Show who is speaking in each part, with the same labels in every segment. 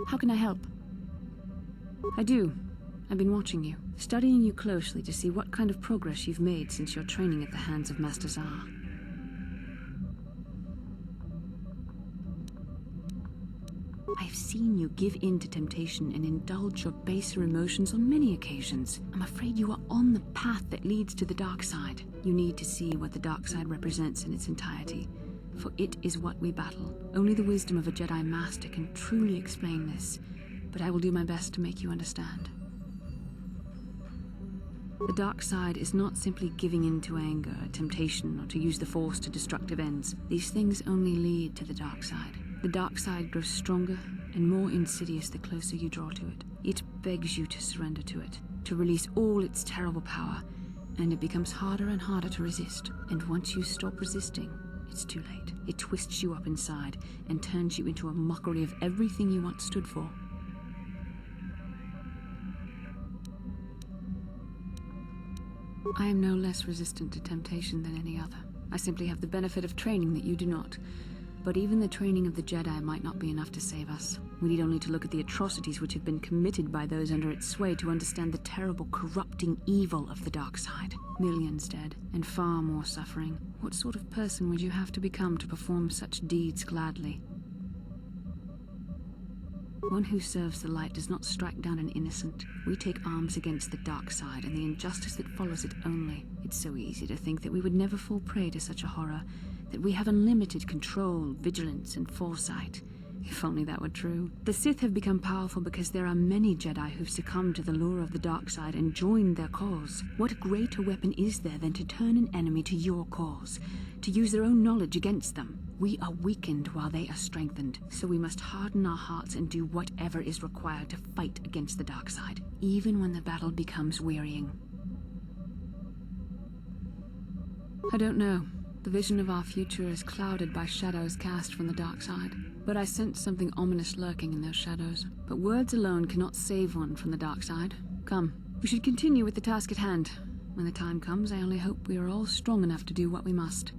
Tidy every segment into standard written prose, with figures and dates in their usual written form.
Speaker 1: How can I help? I do. I've been watching you, studying you closely to see what kind of progress you've made since your training at the hands of Master Zar. I've seen you give in to temptation and indulge your baser emotions on many occasions. I'm afraid you are on the path that leads to the dark side. You need to see what the dark side represents in its entirety, for it is what we battle. Only the wisdom of a Jedi Master can truly explain this, but I will do my best to make you understand. The dark side is not simply giving in to anger, temptation, or to use the Force to destructive ends. These things only lead to the dark side. The dark side grows stronger and more insidious the closer you draw to it. It begs you to surrender to it, to release all its terrible power, and it becomes harder and harder to resist. And once you stop resisting, it's too late. It twists you up inside and turns you into a mockery of everything you once stood for. I am no less resistant to temptation than any other. I simply have the benefit of training that you do not. But even the training of the Jedi might not be enough to save us. We need only to look at the atrocities which have been committed by those under its sway to understand the terrible, corrupting evil of the dark side. Millions dead, and far more suffering. What sort of person would you have to become to perform such deeds gladly? One who serves the light does not strike down an innocent. We take arms against the dark side and the injustice that follows it only. It's so easy to think that we would never fall prey to such a horror, that we have unlimited control, vigilance, and foresight. If only that were true. The Sith have become powerful because there are many Jedi who've succumbed to the lure of the dark side and joined their cause. What greater weapon is there than to turn an enemy to your cause, to use their own knowledge against them? We are weakened while they are strengthened, so we must harden our hearts and do whatever is required to fight against the dark side, even when the battle becomes wearying. I don't know. The vision of our future is clouded by shadows cast from the dark side, but I sense something ominous lurking in those shadows. But words alone cannot save one from the dark side. Come, we should continue with the task at hand. When the time comes, I only hope we are all strong enough to do what we must.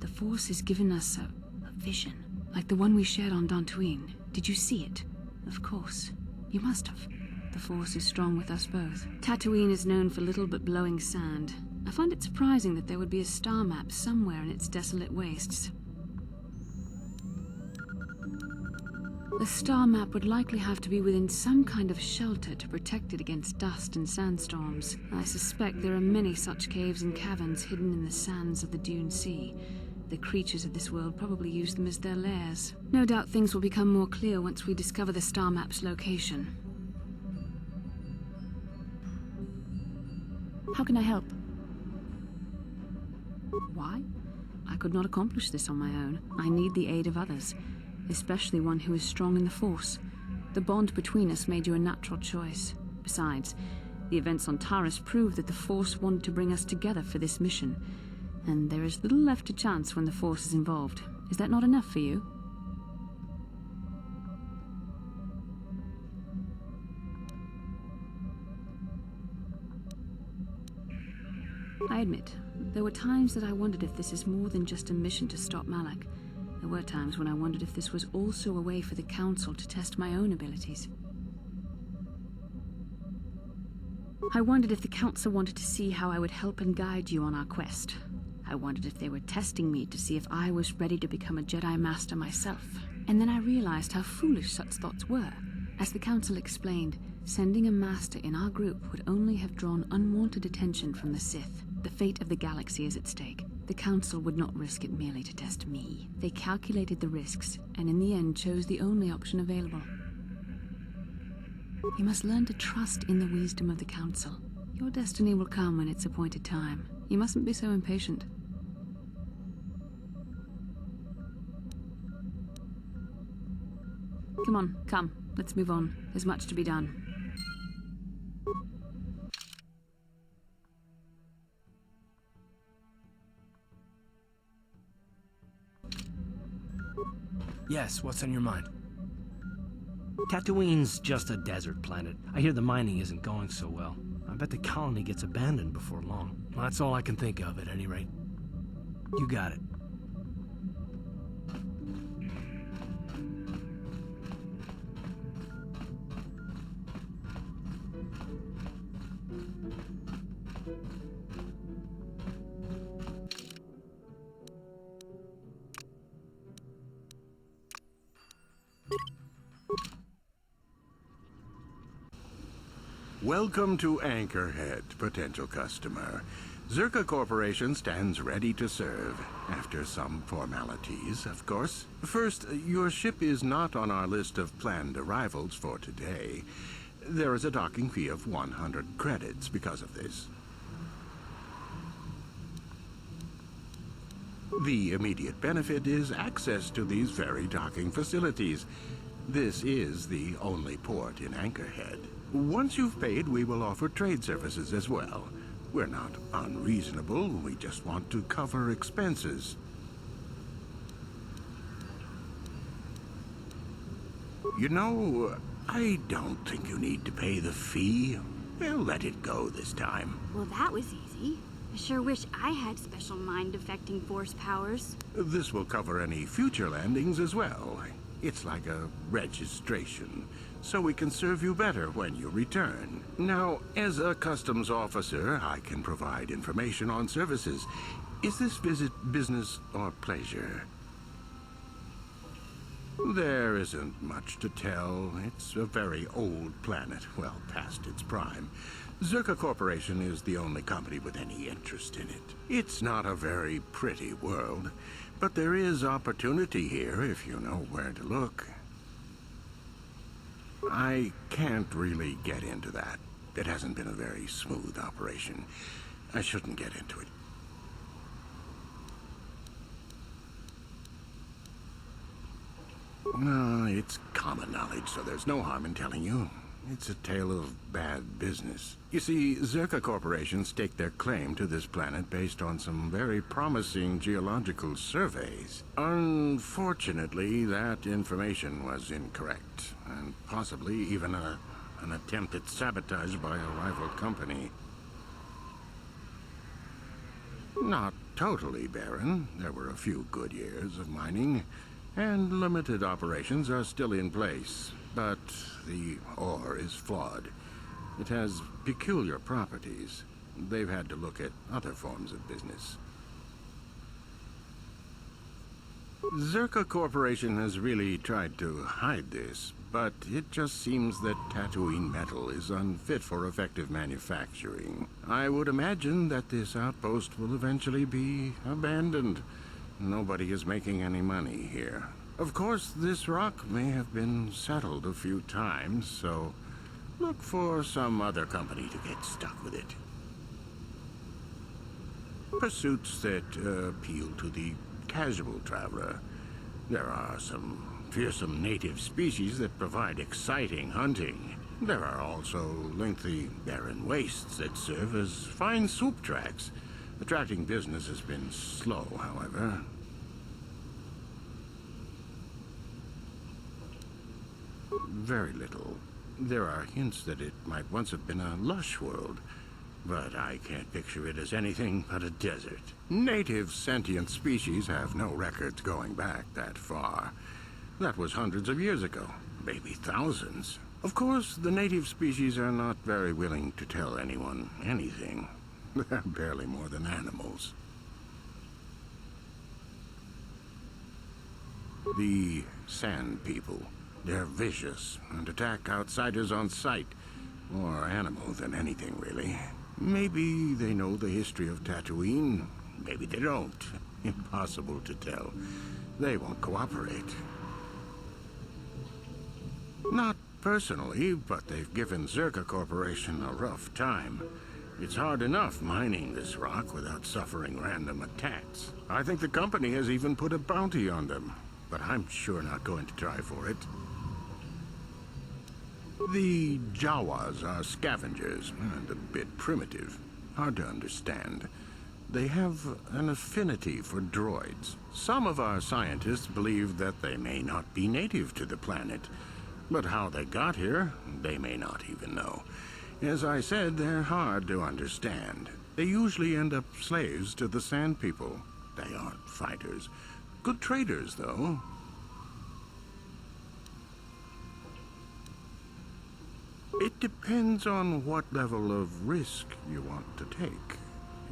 Speaker 1: The Force has given us a vision, like the one we shared on Tatooine. Did you see it? Of course. You must have. The Force is strong with us both. Tatooine is known for little but blowing sand. I find it surprising that there would be a star map somewhere in its desolate wastes. The star map would likely have to be within some kind of shelter to protect it against dust and sandstorms. I suspect there are many such caves and caverns hidden in the sands of the Dune Sea. The creatures of this world probably use them as their lairs. No doubt things will become more clear once we discover the star map's location. How can I help? Why? I could not accomplish this on my own. I need the aid of others, especially one who is strong in the Force. The bond between us made you a natural choice. Besides, the events on Taris prove that the Force wanted to bring us together for this mission, and there is little left to chance when the Force is involved. Is that not enough for you? I admit, there were times that I wondered if this is more than just a mission to stop Malak. There were times when I wondered if this was also a way for the Council to test my own abilities. I wondered if the Council wanted to see how I would help and guide you on our quest. I wondered if they were testing me to see if I was ready to become a Jedi Master myself. And then I realized how foolish such thoughts were. As the Council explained, sending a Master in our group would only have drawn unwanted attention from the Sith. The fate of the galaxy is at stake. The Council would not risk it merely to test me. They calculated the risks, and in the end chose the only option available. You must learn to trust in the wisdom of the Council. Your destiny will come when it's appointed time. You mustn't be so impatient. Come on, come. Let's move on. There's much to be done.
Speaker 2: Yes, what's on your mind?
Speaker 3: Tatooine's just a desert planet. I hear the mining isn't going so well. I bet the colony gets abandoned before long.
Speaker 2: Well, that's all I can think of, at any rate.
Speaker 3: You got it.
Speaker 4: Welcome to Anchorhead, potential customer. Zerka Corporation stands ready to serve, after some formalities, of course. First, your ship is not on our list of planned arrivals for today. There is a docking fee of 100 credits because of this. The immediate benefit is access to these very docking facilities. This is the only port in Anchorhead. Once you've paid, we will offer trade services as well. We're not unreasonable, we just want to cover expenses. You know, I don't think you need to pay the fee. We'll let it go this time.
Speaker 5: Well, that was easy. I sure wish I had special mind-affecting force powers.
Speaker 4: This will cover any future landings as well. It's like a registration, so we can serve you better when you return. Now, as a customs officer, I can provide information on services. Is this visit business or pleasure? There isn't much to tell. It's a very old planet, well past its prime. Zerka Corporation is the only company with any interest in it. It's not a very pretty world, but there is opportunity here if you know where to look. I can't really get into that. It hasn't been a very smooth operation. I shouldn't get into it. No, it's common knowledge, so there's no harm in telling you. It's a tale of bad business. You see, Zerka Corporation staked their claim to this planet based on some very promising geological surveys. Unfortunately, that information was incorrect, and possibly even an attempt at sabotage by a rival company. Not totally barren. There were a few good years of mining, and limited operations are still in place. But the ore is flawed. It has peculiar properties. They've had to look at other forms of business. Zerka Corporation has really tried to hide this, but it just seems that Tatooine metal is unfit for effective manufacturing. I would imagine that this outpost will eventually be abandoned. nobody is making any money here. Of course, this rock may have been settled a few times, so look for some other company to get stuck with it. Pursuits that appeal to the casual traveler. There are some fearsome native species that provide exciting hunting. There are also lengthy, barren wastes that serve as fine soup tracks. Attracting business has been slow, however. Very little. There are hints that it might once have been a lush world, but I can't picture it as anything but a desert. Native sentient species have no records going back that far. That was hundreds of years ago, maybe thousands. Of course, the native species are not very willing to tell anyone anything. They're barely more than animals. The Sand People. They're vicious and attack outsiders on sight. More animal than anything, really. Maybe they know the history of Tatooine. Maybe they don't. Impossible to tell. They won't cooperate. Not personally, but they've given Zerka Corporation a rough time. It's hard enough mining this rock without suffering random attacks. I think the company has even put a bounty on them, but I'm sure not going to try for it. The Jawas are scavengers, and a bit primitive. Hard to understand. They have an affinity for droids. Some of our scientists believe that they may not be native to the planet, but how they got here, they may not even know. As I said, they're hard to understand. They usually end up slaves to the Sand People. They aren't fighters. Good traders, though. It depends on what level of risk you want to take.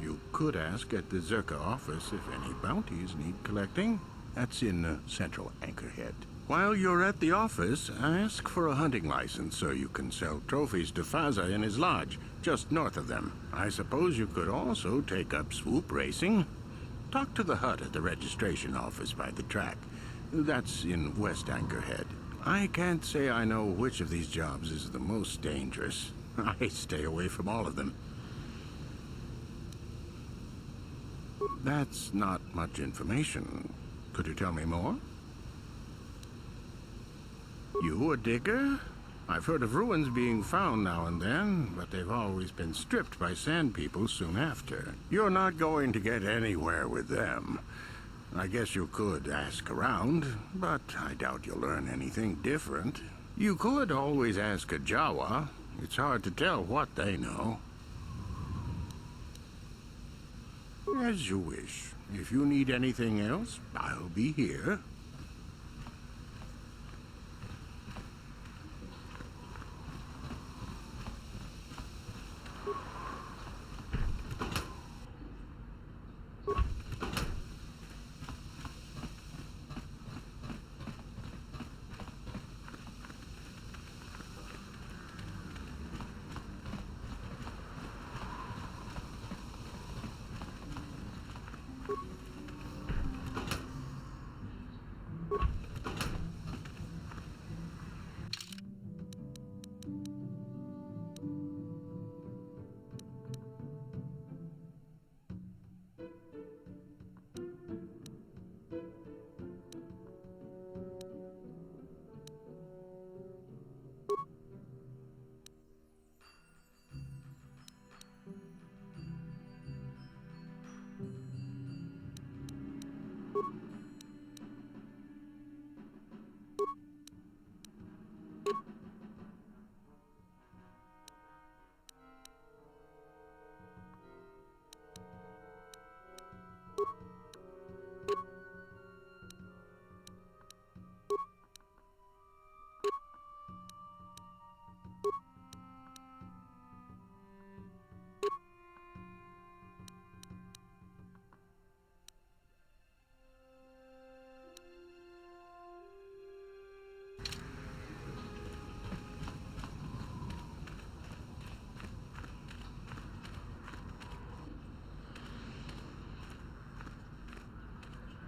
Speaker 4: You could ask at the Zerka office if any bounties need collecting. That's in Central Anchorhead. While you're at the office, ask for a hunting license so you can sell trophies to Faza in his lodge, just north of them. I suppose you could also take up swoop racing. Talk to the hut at the registration office by the track. That's in West Anchorhead. I can't say I know which of these jobs is the most dangerous. I stay away from all of them. That's not much information. Could you tell me more? You a digger? I've heard of ruins being found now and then, but they've always been stripped by Sand People soon after. You're not going to get anywhere with them. I guess you could ask around, but I doubt you'll learn anything different. You could always ask a Jawa. It's hard to tell what they know. As you wish. If you need anything else, I'll be here.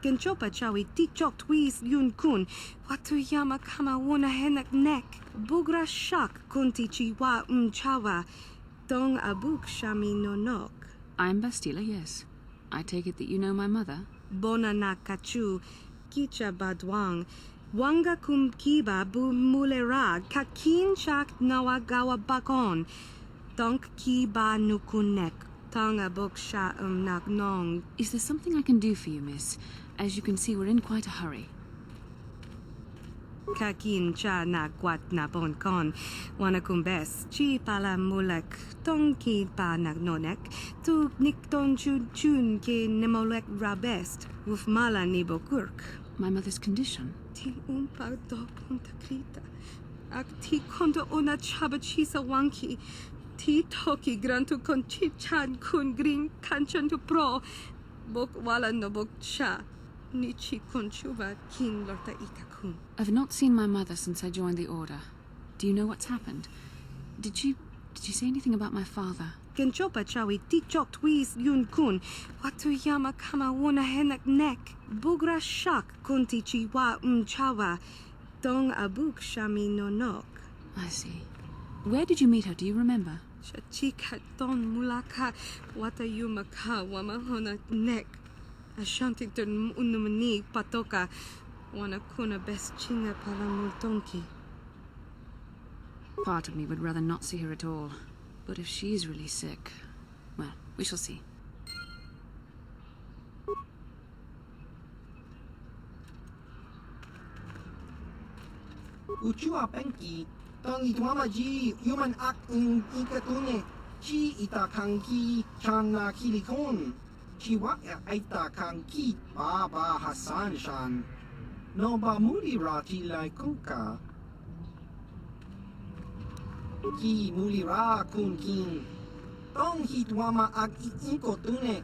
Speaker 6: Genchopa chawi tichok twis yun kun. Watuyama kama wona henak nek. Bugra shak kunti chiwa chawa. Dong abuk shami nonok.
Speaker 1: I'm Baatila, yes. I take it that you know my mother?
Speaker 6: Bona na kachu. Kicha badwang. Wanga kum kiba bu mulera. Kakin chak nawagawa bakon. Donk kiba nukunek. Tanga buk sha nagnong.
Speaker 1: Is there something I can do for you, miss? As you can see, we're in quite a hurry.
Speaker 6: Kakin cha na kwat na bon kon. Wanakum bes. Chi pala mulek. Tong ki pa nagnonek. Tu nikton chun chun ke nemolek rabest. Wuf mala nibo kurk.
Speaker 1: My mother's condition?
Speaker 6: Tin umpa do punta krita. Ak ti konto ona chaba chisa wanki. Ti toki grantu kon chi chan kun green kanchan tu pro. Bok wala no bok cha. Nichi konchuba kin lorta ikakun.
Speaker 1: I've not seen my mother since I joined the Order. Do you know what's happened? Did you say anything about my father?
Speaker 6: Genchopa chawi tichok twis yun kun. Watuyama kama wona henak nek. Bugra shak kunti chiwa chawa. Dong abuk shami nonok.
Speaker 1: I see. Where did you meet her? Do you remember?
Speaker 6: Chachika don mulaka watayuma ka wamahona nek. Ashantington unumani patoka. Wana kuna best chinga pala multonki.
Speaker 1: Part of me would rather not see her at all. But if she's really sick, well, we shall see.
Speaker 7: Uchua penki, tang ituama ji, human act in ikatune, chi ita kanki, chana kilikon, chiwa aita kanki, baba Hassan shan, no ba muli rati lai kunka. Ki muli ra kun kin, tong hituama ag ikotune.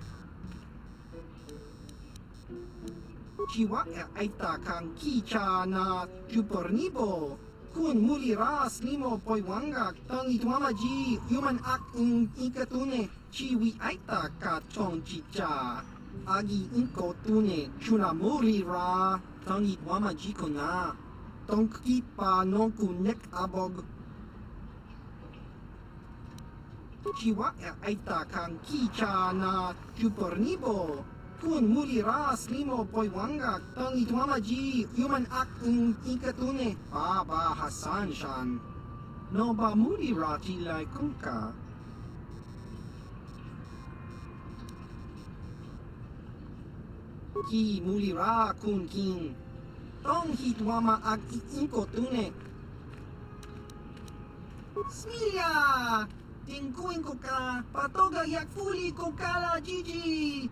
Speaker 7: Chiwa aita kanki chana chupornibo. Kun muli ras limo poiwanga tang ituama ji human act in ikatune chiwi aita ka chong chicha agi inkotune chuna muli ra tang ituama ji kona tong kipa no kunek abog chiwa aita kan kicha na chupornibo kun muli ras limo poiwanga tang ituama ji human act in ikatune baba Hassan shan no ba muli rati lai kunka ki muli ra kun kin tong hituama ag ikotune Smilia tingkuin ko ka patoga yak fuli ko kala Gigi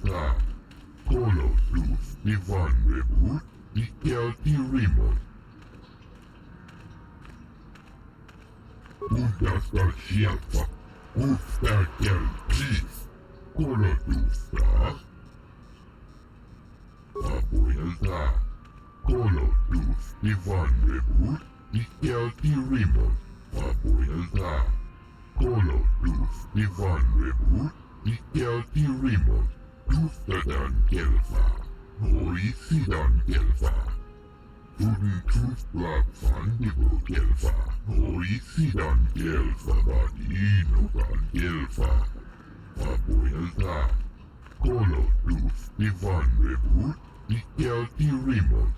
Speaker 8: Baatila. Colossus Ivan Rebut. Ikelti Rimos. Udasta Shelfa. Usta Kelpis. Colossusta. Baatila. Colossus Ivan Rebut. Ikelti Rimos. Baatila. Colossus Ivan Rebut. Ikelti Rimos. Tustadan Kelfa. Hoisidan Kelfa. Tuden Tustblad Fandibo Kelfa. Hoisidan Kelfa. Badinogan Kelfa. Babuelta. Colossus Ivan Rebut. Ikelti Rimos.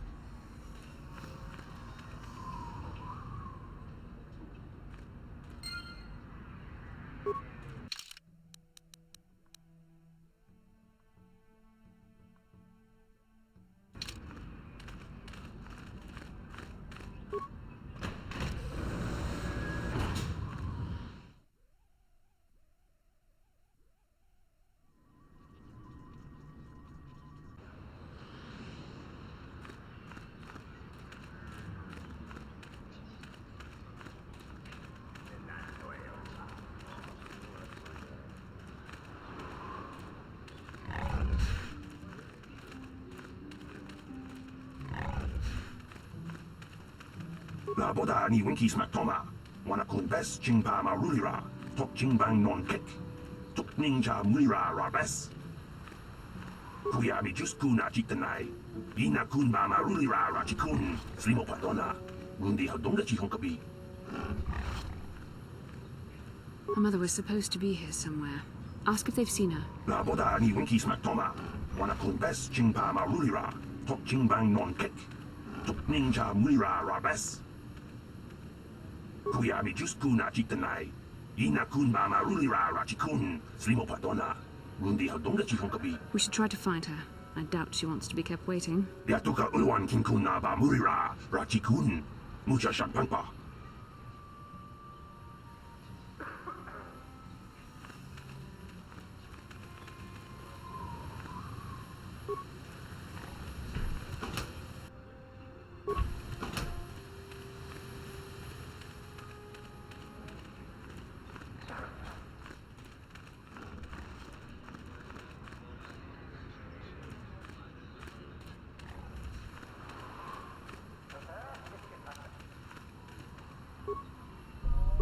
Speaker 9: La boda ni winki smak toma. Wana kun bes chingpa ma rulira. Tok chingbang non kek. Tok ninja mulira ra bes. Kuya mi just kuna chitanai. Ina kun ba ma rulira ra chikun. Slimo patona. Gundi hadonga chihonkabi.
Speaker 1: Her mother was supposed to be here somewhere. Ask if they've seen her.
Speaker 9: La boda ni winki smak toma. Wana kun bes chingpa ma rulira. Tok chingbang non kek. Tok ninja mulira ra bes. Kuya mi just kuna chitanai. Ina kun ba ma rulira ra chikun. Slimo patona. Gundi hadonga chihonkabi.
Speaker 1: We should try to find her. I doubt she wants to be kept waiting.
Speaker 9: Yatuka ulwan kinkuna ba murira ra chikun. Mucha shampanpa.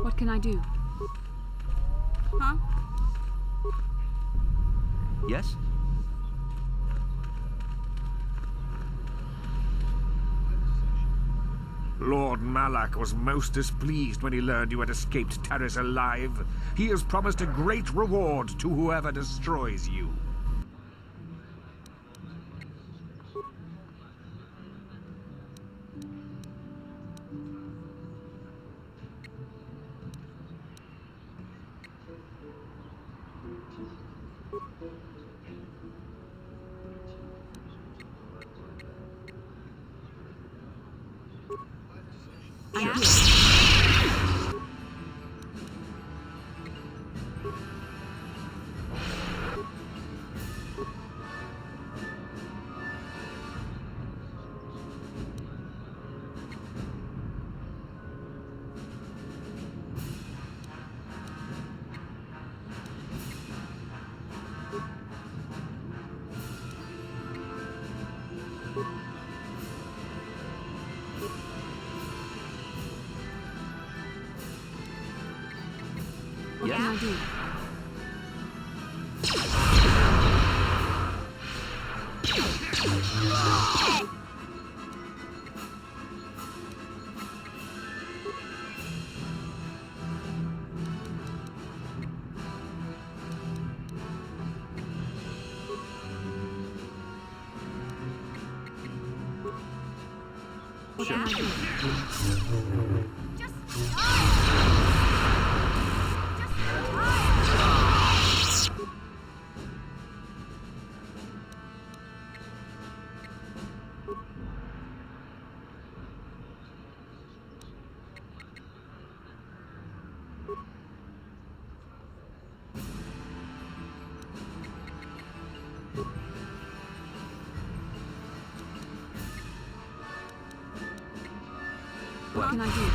Speaker 1: What can I do?
Speaker 5: Huh?
Speaker 3: Yes?
Speaker 10: Lord Malak was most displeased when he learned you had escaped Terrace alive. He has promised a great reward to whoever destroys you.
Speaker 1: What can I do? What can I do? What can I do?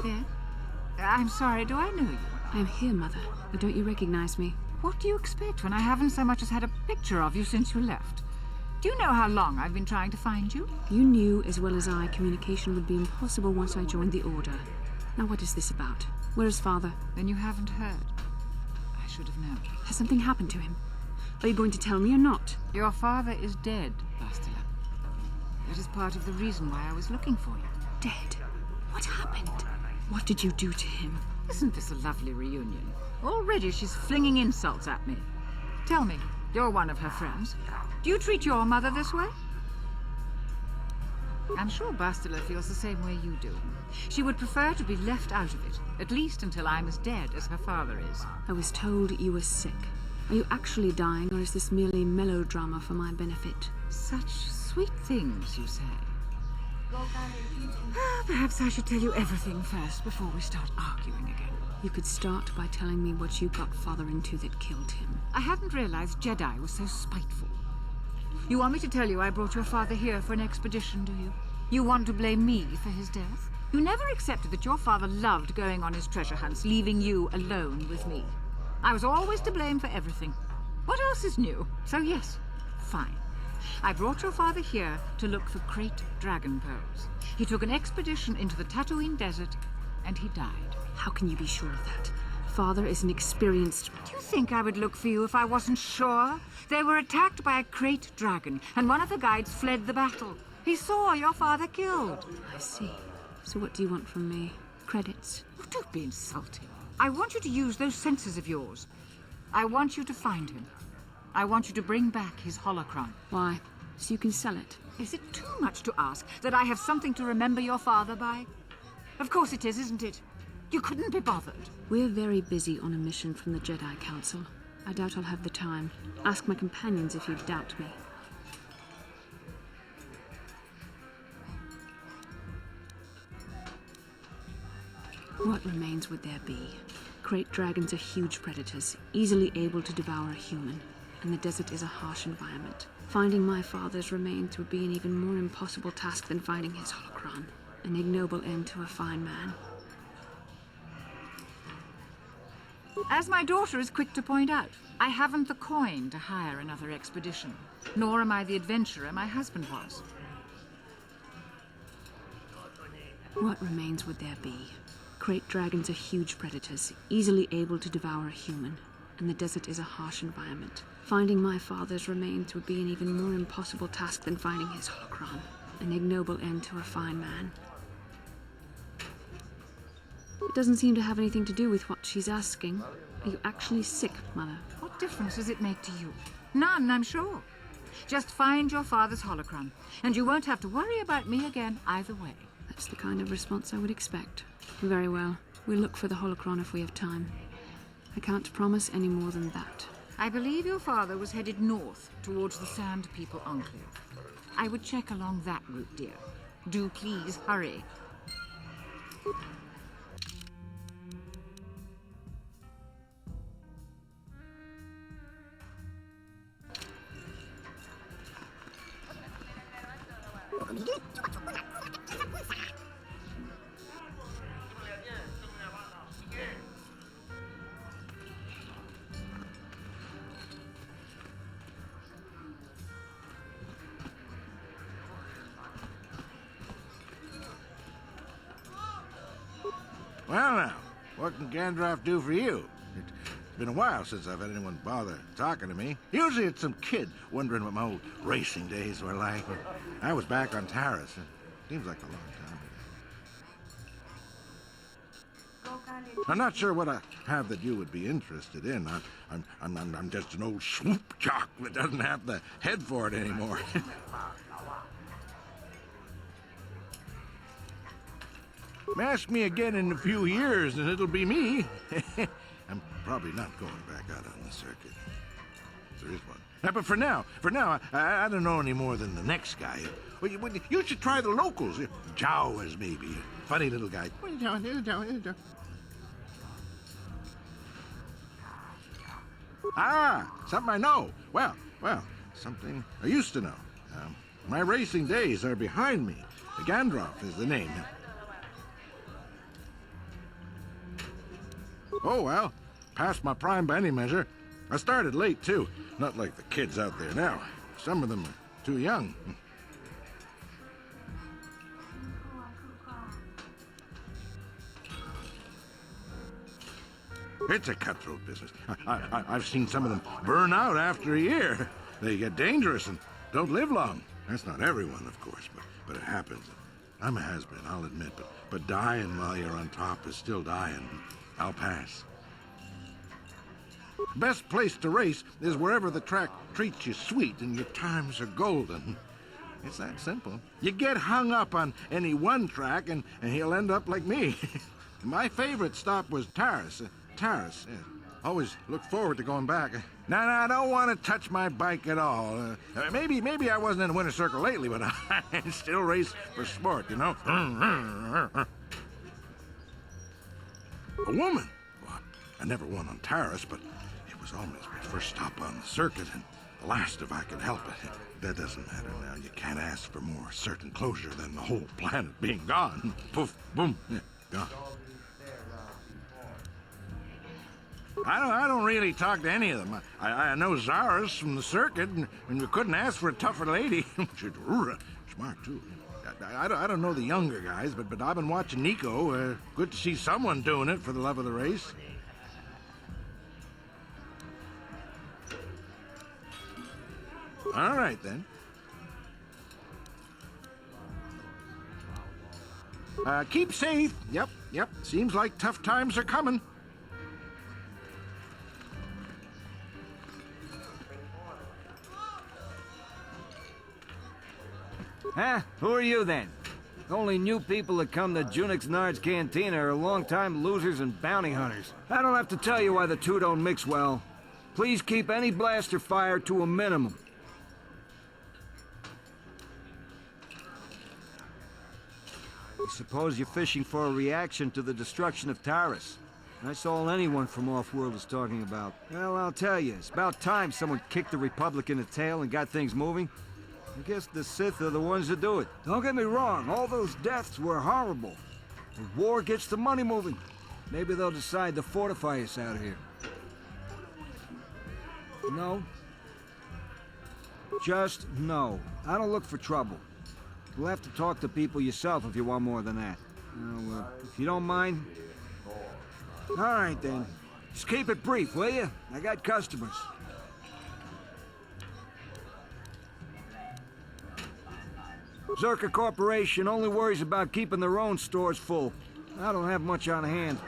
Speaker 11: Yeah? I'm sorry, do I know you?
Speaker 1: I'm here, Mother. But don't you recognize me?
Speaker 11: What do you expect when I haven't so much as had a picture of you since you left? Do you know how long I've been trying to find you?
Speaker 1: You knew as well as I communication would be impossible once I joined the Order. Now what is this about? Where is Father?
Speaker 11: Then you haven't heard. I should have known.
Speaker 1: Has something happened to him? Are you going to tell me or not?
Speaker 11: Your father is dead, Baatila. That is part of the reason why I was looking for you.
Speaker 1: Dead? What happened? What did you do to him?
Speaker 11: Isn't this a lovely reunion? Already she's flinging insults at me. Tell me, you're one of her friends. Do you treat your mother this way? I'm sure Baatila feels the same way you do. She would prefer to be left out of it, at least until I'm as dead as her father is.
Speaker 1: I was told you were sick. Are you actually dying, or is this merely melodrama for my benefit?
Speaker 11: Such sweet things, you say. Perhaps I should tell you everything first before we start arguing again.
Speaker 1: You could start by telling me what you got Father into that killed him.
Speaker 11: I hadn't realized Jedi was so spiteful. You want me to tell you I brought your father here for an expedition, do you? You want to blame me for his death? You never accepted that your father loved going on his treasure hunts, leaving you alone with me. I was always to blame for everything. What else is new? So yes, fine. I brought your father here to look for great dragon pearls. He took an expedition into the Tatooine desert, and he died.
Speaker 1: How can you be sure of that? Father is an experienced...
Speaker 11: Do you think I would look for you if I wasn't sure? They were attacked by a great dragon, and one of the guides fled the battle. He saw your father killed.
Speaker 1: I see. So what do you want from me? Credits?
Speaker 11: Oh, don't be insulting. I want you to use those senses of yours. I want you to find him. I want you to bring back his holocron.
Speaker 1: Why? So you can sell it?
Speaker 11: Is it too much to ask that I have something to remember your father by? Of course it is, isn't it? You couldn't be bothered.
Speaker 1: We're very busy on a mission from the Jedi Council. I doubt I'll have the time. Ask my companions if you doubt me. What remains would there be? Great dragons are huge predators, easily able to devour a human, and the desert is a harsh environment. Finding my father's remains would be an even more impossible task than finding his holocron. An ignoble end to a fine man.
Speaker 11: As my daughter is quick to point out, I haven't the coin to hire another expedition, nor am I the adventurer my husband was.
Speaker 1: What remains would there be? Great dragons are huge predators, easily able to devour a human, and the desert is a harsh environment. Finding my father's remains would be an even more impossible task than finding his holocron. An ignoble end to a fine man. It doesn't seem to have anything to do with what she's asking. Are you actually sick, Mother?
Speaker 11: What difference does it make to you? None, I'm sure. Just find your father's holocron, and you won't have to worry about me again either way.
Speaker 1: That's the kind of response I would expect. Very well. We'll look for the holocron if we have time. I can't promise any more than that.
Speaker 11: I believe your father was headed north towards the Sand People Enclave. I would check along that route, dear. Do please hurry.
Speaker 4: Well now, what can Gandalf do for you? It's been a while since I've had anyone bother talking to me. Usually it's some kid wondering what my old racing days were like. I was back on Taris. It seems like a long time. I'm not sure what I have that you would be interested in. I'm just an old swoop jock that doesn't have the head for it anymore. Ask me again in a few years and it'll be me. I'm probably not going back out on the circuit. There is one. But for now, I don't know any more than the next guy. Well, you should try the locals. Jawas, maybe. Funny little guy. Ah, something I know. Well, something I used to know. My racing days are behind me. Gandalf is the name. Oh, well, past my prime by any measure. I started late, too. Not like the kids out there now. Some of them are too young. It's a cutthroat business. I've seen some of them burn out after a year. They get dangerous and don't live long. That's not everyone, of course, but it happens. I'm a has-been, I'll admit, but dying while you're on top is still dying. I'll pass. Best place to race is wherever the track treats you sweet and your times are golden. It's that simple. You get hung up on any one track and he'll end up like me. My favorite stop was Taris. Taris, yeah. Always look forward to going back. No, I don't want to touch my bike at all. Maybe I wasn't in the winner's circle lately, but I still race for sport, you know? A woman? Well, I never won on Taris, but it was almost my first stop on the circuit, and the last if I could help it. That doesn't matter now. You can't ask for more certain closure than the whole planet being gone. Poof, boom, yeah, gone. I don't really talk to any of them. I know Zara's from the circuit, and you couldn't ask for a tougher lady. She's smart, too. I don't know the younger guys, but I've been watching Nico. Good to see someone doing it for the love of the race. All right, then. Keep safe. Yep. Seems like tough times are coming.
Speaker 3: Huh? Who are you, then? Only new people that come to Junix Nard's Cantina are long-time losers and bounty hunters. I don't have to tell you why the two don't mix well. Please keep any blaster fire to a minimum. I suppose you're fishing for a reaction to the destruction of Taris. That's all anyone from off-world is talking about. Well, I'll tell you, it's about time someone kicked the Republic in the tail and got things moving. I guess the Sith are the ones that do it. Don't get me wrong, all those deaths were horrible. The war gets the money moving. Maybe they'll decide to fortify us out here. No. Just no. I don't look for trouble. You'll have to talk to people yourself if you want more than that. Now, if you don't mind... All right, then. Just keep it brief, will you? I got customers. Zerka Corporation only worries about keeping their own stores full. I don't have much on hand.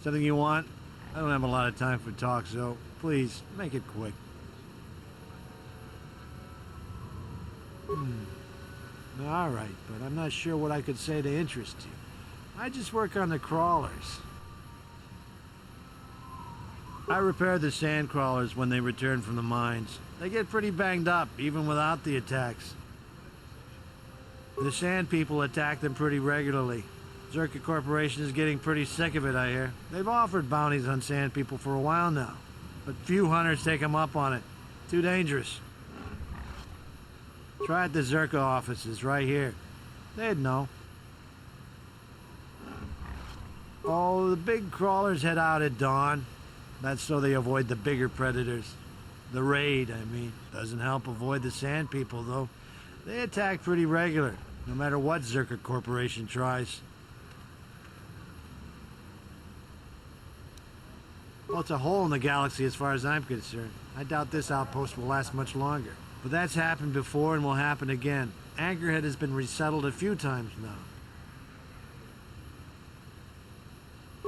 Speaker 12: Something you want? I don't have a lot of time for talk, so please, make it quick. All right, but I'm not sure what I could say to interest you. I just work on the crawlers. I repair the sand crawlers when they return from the mines. They get pretty banged up, even without the attacks. The sand people attack them pretty regularly. Zerka Corporation is getting pretty sick of it, I hear. They've offered bounties on sand people for a while now, but few hunters take them up on it. Too dangerous. Try at the Zerka offices right here. They'd know. Oh, the big crawlers head out at dawn. That's so they avoid the bigger predators. The raid, I mean. Doesn't help avoid the sand people, though. They attack pretty regular, no matter what Zerka Corporation tries. Well, it's a hole in the galaxy as far as I'm concerned. I doubt this outpost will last much longer. But that's happened before and will happen again. Anchorhead has been resettled a few times now.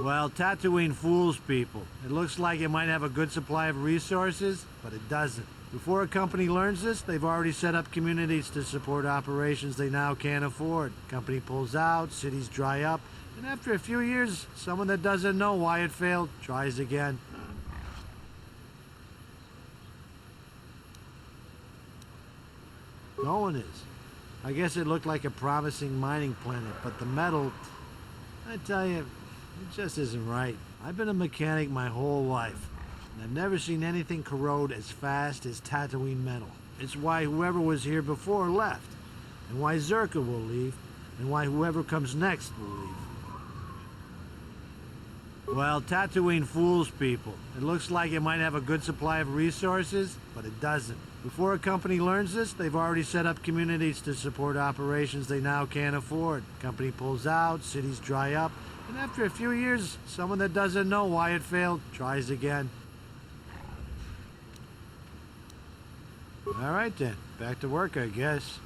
Speaker 12: Well, Tatooine fools people. It looks like it might have a good supply of resources, but it doesn't. Before a company learns this, they've already set up communities to support operations they now can't afford. Company pulls out, cities dry up, and after a few years, someone that doesn't know why it failed tries again. No one is. I guess it looked like a promising mining planet, but the metal, I tell you, it just isn't right. I've been a mechanic my whole life, and I've never seen anything corrode as fast as Tatooine metal. It's why whoever was here before left, and why Zerka will leave, and why whoever comes next will leave. Well, Tatooine fools people. It looks like it might have a good supply of resources, but it doesn't. Before a company learns this, they've already set up communities to support operations they now can't afford. Company pulls out, cities dry up, and after a few years, someone that doesn't know why it failed tries again. All right then, back to work, I guess.